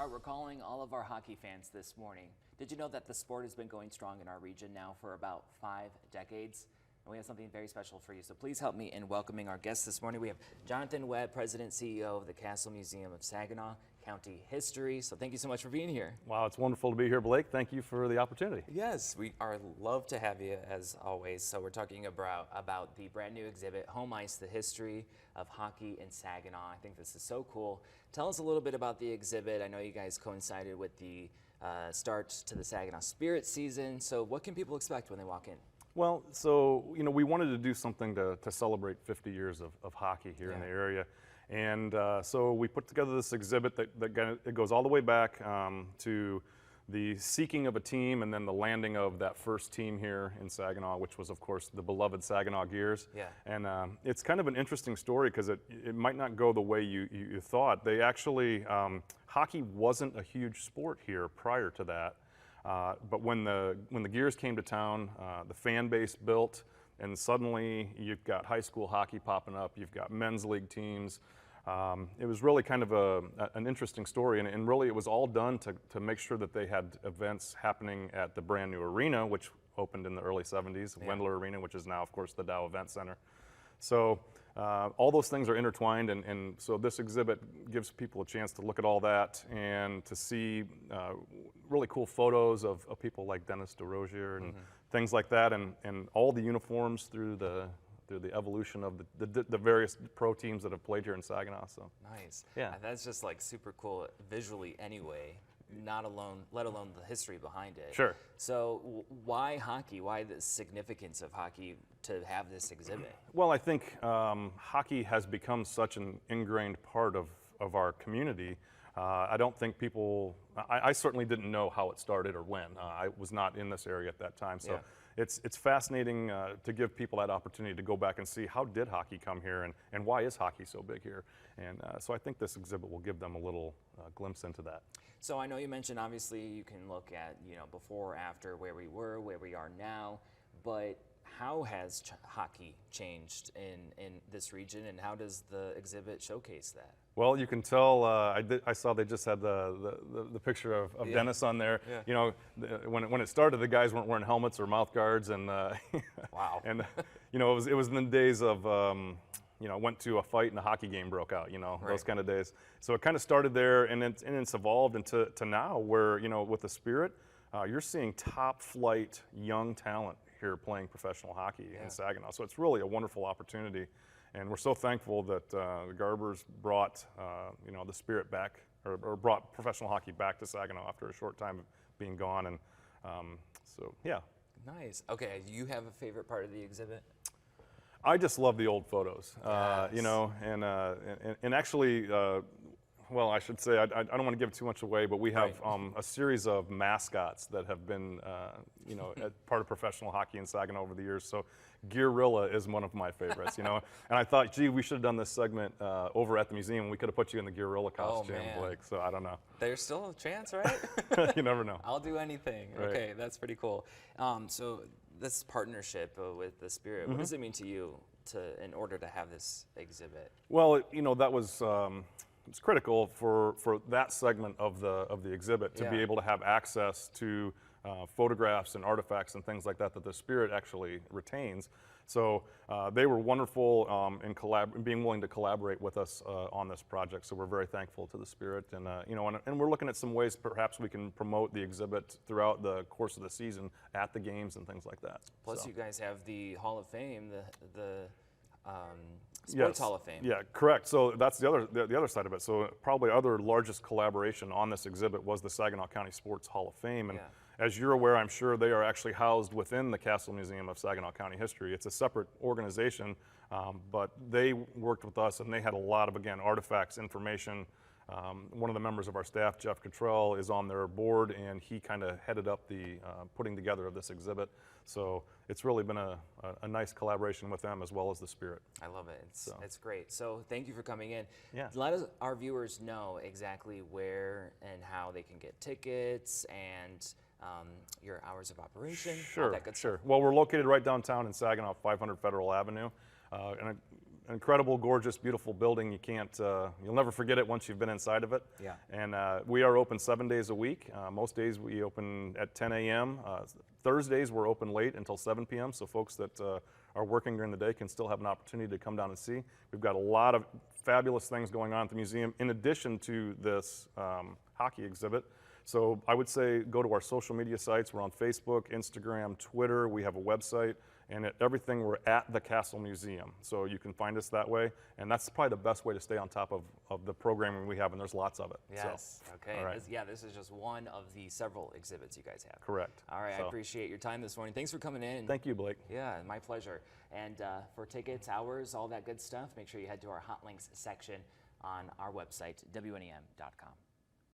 All right, we're calling all of our hockey fans this morning. Did you know that the sport has been going strong in our region now for about 5 decades? And we have something very special for you. So please help me in welcoming our guests this morning. We have Jonathan Webb, President and CEO of the Castle Museum of Saginaw County History. So thank you so much for being here. Wow, it's wonderful to be here, Blake. Thank you for the opportunity. Yes, we are love to have you as always. So we're talking about the brand new exhibit, Home Ice, the History of Hockey in Saginaw. I think this is so cool. Tell us a little bit about the exhibit. I know you guys coincided with the start to the Saginaw Spirit season. So what can people expect when they walk in? Well, so, we wanted to do something to celebrate 50 years of hockey here in the area. And so we put together this exhibit that goes all the way back to the seeking of a team and then the landing of that first team here in Saginaw, which was, of course, the beloved Saginaw Gears. Yeah. And it's kind of an interesting story because it might not go the way you thought. They actually, hockey wasn't a huge sport here prior to that. But when the Gears came to town, the fan base built, and suddenly you've got high school hockey popping up, you've got men's league teams. It was really kind of an interesting story, and really it was all done to make sure that they had events happening at the brand new arena, which opened in the early 70s, Wendler Arena, which is now, of course, the Dow Event Center. So all those things are intertwined, and so this exhibit gives people a chance to look at all that and to see really cool photos of people like Dennis DeRozier and things like that, and all the uniforms through the evolution of the various pro teams that have played here in Saginaw. So nice. Yeah, that's just like super cool visually anyway. Let alone the history behind it. Sure. So why hockey? Why the significance of hockey to have this exhibit? Well, I think hockey has become such an ingrained part of our community. I don't think people, I certainly didn't know how it started or when. I was not in this area at that time. So it's fascinating to give people that opportunity to go back and see how did hockey come here and why is hockey so big here. And so I think this exhibit will give them a little glimpse into that. So I know you mentioned obviously you can look at before or after where we were, where we are now, but how has hockey changed in this region, and how does the exhibit showcase that? Well, you can tell. I saw they just had the picture of Dennis on there. Yeah. When it started, the guys weren't wearing helmets or mouth guards, and wow. And it was in the days of went to a fight and a hockey game broke out. Those kind of days. So it kind of started there, and it's evolved into now where with the Spirit, you're seeing top flight young talent here playing professional hockey in Saginaw. So it's really a wonderful opportunity. And we're so thankful that the Garbers brought, the Spirit back, or brought professional hockey back to Saginaw after a short time of being gone. And so, yeah. Nice. Okay, do you have a favorite part of the exhibit? I just love the old photos, Yes. And actually, well, I should say, I don't want to give too much away, but we have a series of mascots that have been, part of professional hockey in Saginaw over the years. So Gearilla is one of my favorites, And I thought, gee, we should have done this segment over at the museum. We could have put you in the Gearilla costume, Blake. So I don't know. There's still a chance, right? You never know. I'll do anything. Right. Okay, that's pretty cool. So this partnership with the Spirit, what does it mean to you in order to have this exhibit? Well, that was it's critical for that segment of the exhibit to be able to have access to photographs and artifacts and things like that the Spirit actually retains. So they were wonderful in being willing to collaborate with us on this project. So we're very thankful to the Spirit, and and we're looking at some ways perhaps we can promote the exhibit throughout the course of the season at the games and things like that. Plus, you guys have the Hall of Fame, the Sports Hall of Fame. Yeah, correct. So that's the other side of it. So probably other largest collaboration on this exhibit was the Saginaw County Sports Hall of Fame. And as you're aware, I'm sure they are actually housed within the Castle Museum of Saginaw County History. It's a separate organization, but they worked with us, and they had a lot of, again, artifacts, information. One of the members of our staff, Jeff Cottrell, is on their board, and he kind of headed up the putting together of this exhibit. So it's really been a nice collaboration with them as well as the Spirit. I love it. It's great. So thank you for coming in. Yeah. Let our viewers know exactly where and how they can get tickets and your hours of operation. Sure, sure. Well, we're located right downtown in Saginaw, 500 Federal Avenue. And incredible, gorgeous, beautiful building. You can't, you'll never forget it once you've been inside of it. Yeah. And we are open 7 days a week. Most days we open at 10 a.m. Thursdays we're open late until 7 p.m. So folks that are working during the day can still have an opportunity to come down and see. We've got a lot of fabulous things going on at the museum in addition to this hockey exhibit. So I would say go to our social media sites. We're on Facebook, Instagram, Twitter. We have a website, and everything we're at the Castle Museum. So you can find us that way, and that's probably the best way to stay on top of the programming we have, and there's lots of it. Yes, so, okay. all right. This is just one of the several exhibits you guys have. Correct. All right, So, I appreciate your time this morning. Thanks for coming in. thank you, Blake. Yeah, my pleasure. And for tickets, hours, all that good stuff, make sure you head to our hot links section on our website, WNEM.com.